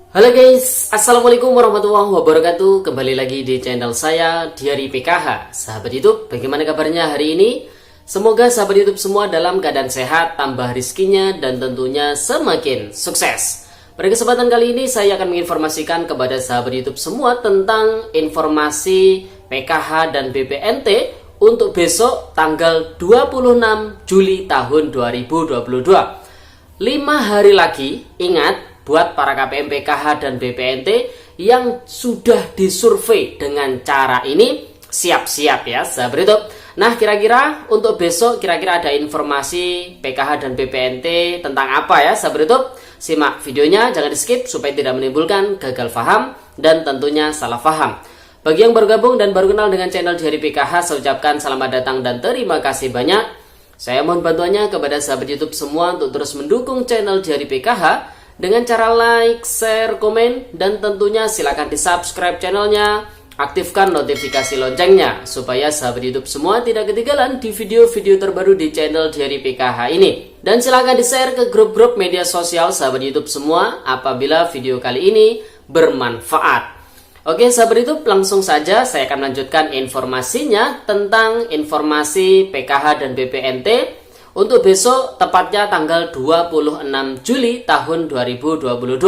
Halo guys, Assalamualaikum warahmatullahi wabarakatuh. Kembali lagi di channel saya, Diari PKH. Sahabat YouTube, bagaimana kabarnya hari ini? Semoga sahabat YouTube semua dalam keadaan sehat, tambah rizkinya, dan tentunya semakin sukses. Pada kesempatan kali ini saya akan menginformasikan kepada sahabat YouTube semua tentang informasi PKH dan BPNT untuk besok tanggal 26 Juli tahun 2022. 5 hari lagi, ingat, buat para KPM PKH dan BPNT yang sudah disurvei dengan cara ini, siap-siap ya sahabat YouTube. Nah, kira-kira untuk besok kira-kira ada informasi PKH dan BPNT tentang apa ya sahabat YouTube? Simak videonya, jangan di skip supaya tidak menimbulkan gagal paham dan tentunya salah paham. Bagi yang baru gabung dan baru kenal dengan channel Diari PKH, saya ucapkan selamat datang dan terima kasih banyak. Saya mohon bantuannya kepada sahabat YouTube semua untuk terus mendukung channel Diari PKH dengan cara like, share, komen, dan tentunya silakan di subscribe channelnya, aktifkan notifikasi loncengnya supaya sahabat YouTube semua tidak ketinggalan di video-video terbaru di channel Diari PKH ini. Dan silakan di share ke grup-grup media sosial sahabat YouTube semua apabila video kali ini bermanfaat. Oke sahabat YouTube, langsung saja saya akan melanjutkan informasinya tentang informasi PKH dan BPNT untuk besok, tepatnya tanggal 26 Juli tahun 2022.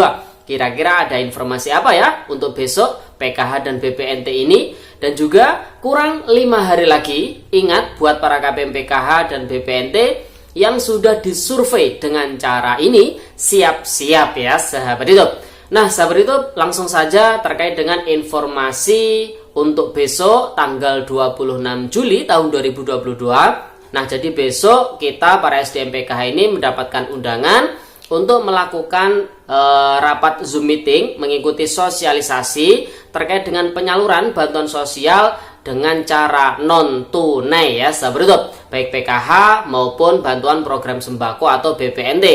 Kira-kira ada informasi apa ya untuk besok PKH dan BPNT ini? Dan juga kurang 5 hari lagi, ingat buat para KPM PKH dan BPNT yang sudah disurvei dengan cara ini, siap-siap ya sahabat YouTube. Nah sahabat YouTube, langsung saja terkait dengan informasi untuk besok tanggal 26 Juli tahun 2022. Nah, jadi besok kita para SDM PKH ini mendapatkan undangan untuk melakukan rapat Zoom meeting, mengikuti sosialisasi terkait dengan penyaluran bantuan sosial dengan cara non tunai ya sahabat YouTube, baik PKH maupun bantuan program sembako atau BPNT.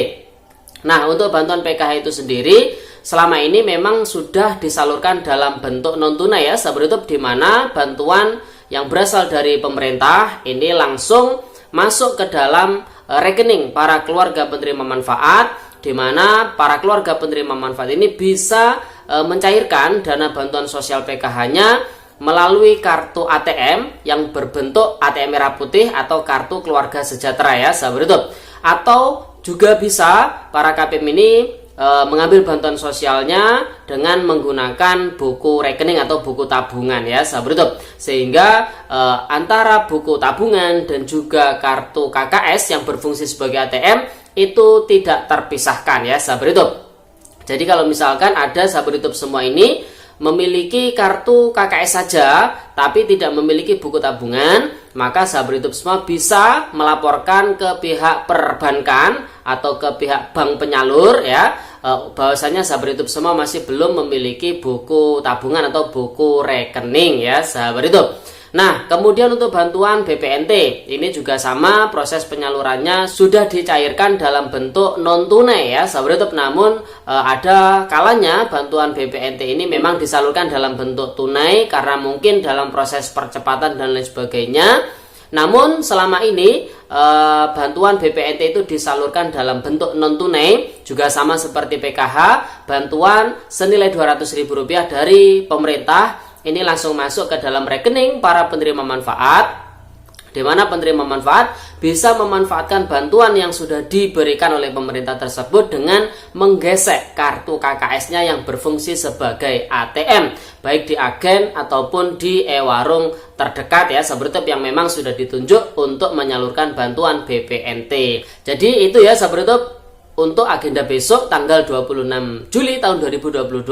Nah, untuk bantuan PKH itu sendiri selama ini memang sudah disalurkan dalam bentuk non tunai ya sahabat YouTube, di mana bantuan yang berasal dari pemerintah ini langsung masuk ke dalam rekening para keluarga penerima manfaat, di mana para keluarga penerima manfaat ini bisa mencairkan dana bantuan sosial PKH-nya melalui kartu ATM yang berbentuk ATM merah putih atau kartu keluarga sejahtera ya sahabat YouTube. Atau juga bisa para KPM ini mengambil bantuan sosialnya dengan menggunakan buku rekening atau buku tabungan ya sahabat YouTube. Sehingga antara buku tabungan dan juga kartu KKS yang berfungsi sebagai ATM itu tidak terpisahkan ya sahabat YouTube. Jadi kalau misalkan ada sahabat YouTube semua ini memiliki kartu KKS saja tapi tidak memiliki buku tabungan, maka sahabat YouTube semua bisa melaporkan ke pihak perbankan atau ke pihak bank penyalur ya, bahwasanya sahabat YouTube semua masih belum memiliki buku tabungan atau buku rekening ya sahabat YouTube. Nah, kemudian untuk bantuan BPNT ini juga sama, proses penyalurannya sudah dicairkan dalam bentuk non tunai ya sahabat YouTube. Namun ada kalanya bantuan BPNT ini memang disalurkan dalam bentuk tunai karena mungkin dalam proses percepatan dan lain sebagainya. Namun selama ini bantuan BPNT itu disalurkan dalam bentuk non tunai, juga sama seperti PKH, bantuan senilai Rp200.000 dari pemerintah ini langsung masuk ke dalam rekening para penerima manfaat, di mana penerima manfaat bisa memanfaatkan bantuan yang sudah diberikan oleh pemerintah tersebut dengan menggesek kartu KKS-nya yang berfungsi sebagai ATM, baik di agen ataupun di e-warung terdekat ya sahabat YouTube yang memang sudah ditunjuk untuk menyalurkan bantuan BPNT. Jadi itu ya sahabat YouTube untuk agenda besok tanggal 26 Juli tahun 2022.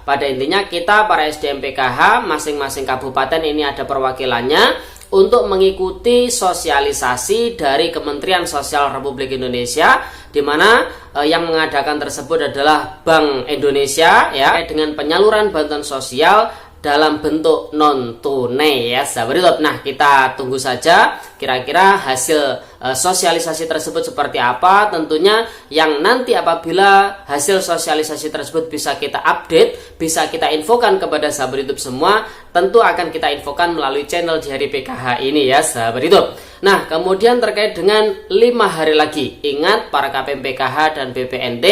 Pada intinya kita para SDM PKH masing-masing kabupaten ini ada perwakilannya untuk mengikuti sosialisasi dari Kementerian Sosial Republik Indonesia, di mana yang mengadakan tersebut adalah Bank Indonesia ya, dengan penyaluran bantuan sosial dalam bentuk non tunai ya sahabat YouTube. Nah, kita tunggu saja kira-kira hasil sosialisasi tersebut seperti apa. Tentunya yang nanti apabila hasil sosialisasi tersebut bisa kita update, bisa kita infokan kepada sahabat YouTube semua, tentu akan kita infokan melalui channel Diari PKH ini ya sahabat YouTube. Nah, kemudian terkait dengan 5 hari lagi, ingat para KPM PKH dan BPNT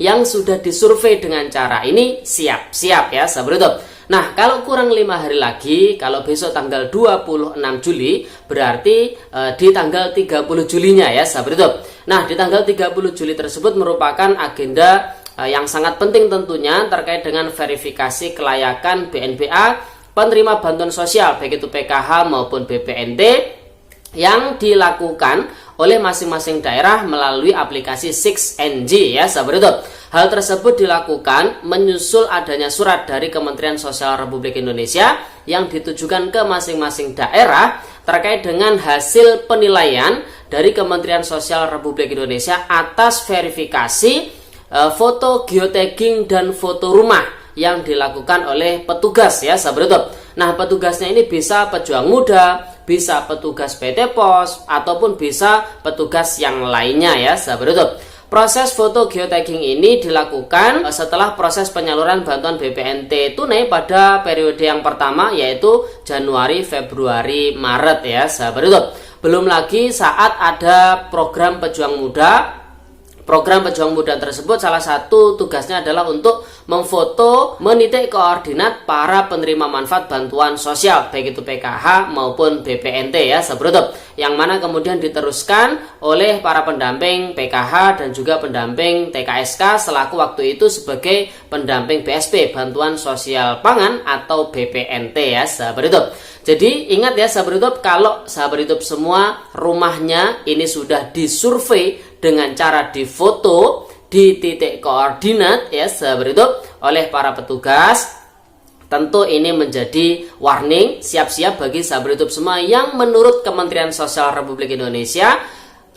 yang sudah disurvei dengan cara ini siap-siap ya sahabat YouTube. Nah, kalau kurang 5 hari lagi, kalau besok tanggal 26 Juli, berarti di tanggal 30 Julinya ya sahabat YouTube. Nah, di tanggal 30 Juli tersebut merupakan agenda yang sangat penting tentunya terkait dengan verifikasi kelayakan BNPA penerima bantuan sosial, baik itu PKH maupun BPNT, yang dilakukan oleh masing-masing daerah melalui aplikasi 6NG ya sahabat YouTube. Hal tersebut dilakukan menyusul adanya surat dari Kementerian Sosial Republik Indonesia yang ditujukan ke masing-masing daerah terkait dengan hasil penilaian dari Kementerian Sosial Republik Indonesia atas verifikasi foto geotagging dan foto rumah yang dilakukan oleh petugas ya sahabat YouTube. Nah, petugasnya ini bisa pejuang muda, bisa petugas PT Pos, ataupun bisa petugas yang lainnya ya sahabat YouTube. Proses foto geotagging ini dilakukan setelah proses penyaluran bantuan BPNT tunai pada periode yang pertama, yaitu Januari, Februari, Maret ya sahabat YouTube. Belum lagi saat ada program pejuang muda. Program pejuang muda tersebut salah satu tugasnya adalah untuk memfoto menitik koordinat para penerima manfaat bantuan sosial, baik itu PKH maupun BPNT ya sahabat YouTube, yang mana kemudian diteruskan oleh para pendamping PKH dan juga pendamping TKSK selaku waktu itu sebagai pendamping BSP, bantuan sosial pangan atau BPNT ya sahabat YouTube. Jadi ingat ya sahabat YouTube, kalau sahabat YouTube semua rumahnya ini sudah disurvei dengan cara difoto di titik koordinat ya sahabat YouTube oleh para petugas, tentu ini menjadi warning siap-siap bagi sahabat YouTube semua yang menurut Kementerian Sosial Republik Indonesia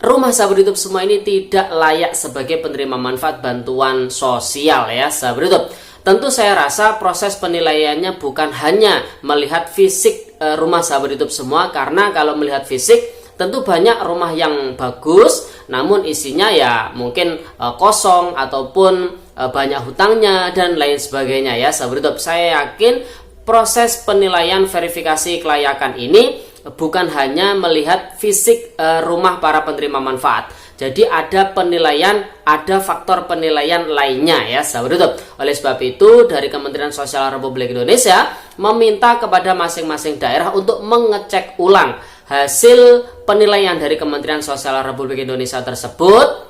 rumah sahabat YouTube semua ini tidak layak sebagai penerima manfaat bantuan sosial ya sahabat YouTube. Tentu saya rasa proses penilaiannya bukan hanya melihat fisik rumah sahabat YouTube semua, karena kalau melihat fisik tentu banyak rumah yang bagus namun isinya ya mungkin kosong ataupun banyak hutangnya dan lain sebagainya ya sahabat YouTube. Saya yakin proses penilaian verifikasi kelayakan ini bukan hanya melihat fisik rumah para penerima manfaat. Jadi ada penilaian, ada faktor penilaian lainnya ya sahabat YouTube. Oleh sebab itu dari Kementerian Sosial Republik Indonesia meminta kepada masing-masing daerah untuk mengecek ulang hasil penilaian dari Kementerian Sosial Republik Indonesia tersebut.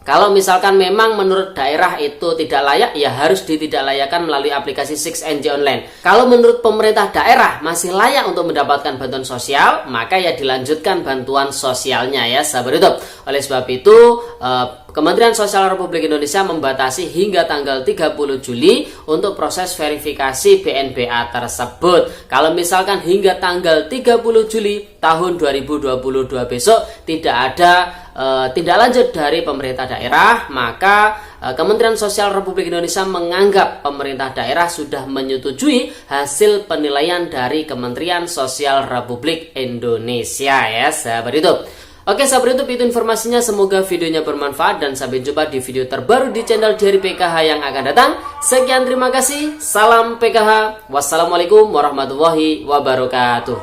Kalau misalkan memang menurut daerah itu tidak layak, ya harus ditidaklayakkan melalui aplikasi 6NG online. Kalau menurut pemerintah daerah masih layak untuk mendapatkan bantuan sosial, maka ya dilanjutkan bantuan sosialnya ya sahabat YouTube. Oleh sebab itu Kementerian Sosial Republik Indonesia membatasi hingga tanggal 30 Juli untuk proses verifikasi BNPA tersebut. Kalau misalkan hingga tanggal 30 Juli tahun 2022 besok tidak ada tindak lanjut dari pemerintah daerah, maka Kementerian Sosial Republik Indonesia menganggap pemerintah daerah sudah menyetujui hasil penilaian dari Kementerian Sosial Republik Indonesia ya sahabat YouTube. Oke sahabat YouTube, itu informasinya, semoga videonya bermanfaat dan sampai jumpa di video terbaru di channel Diary PKH yang akan datang. Sekian, terima kasih, salam PKH, wassalamualaikum warahmatullahi wabarakatuh.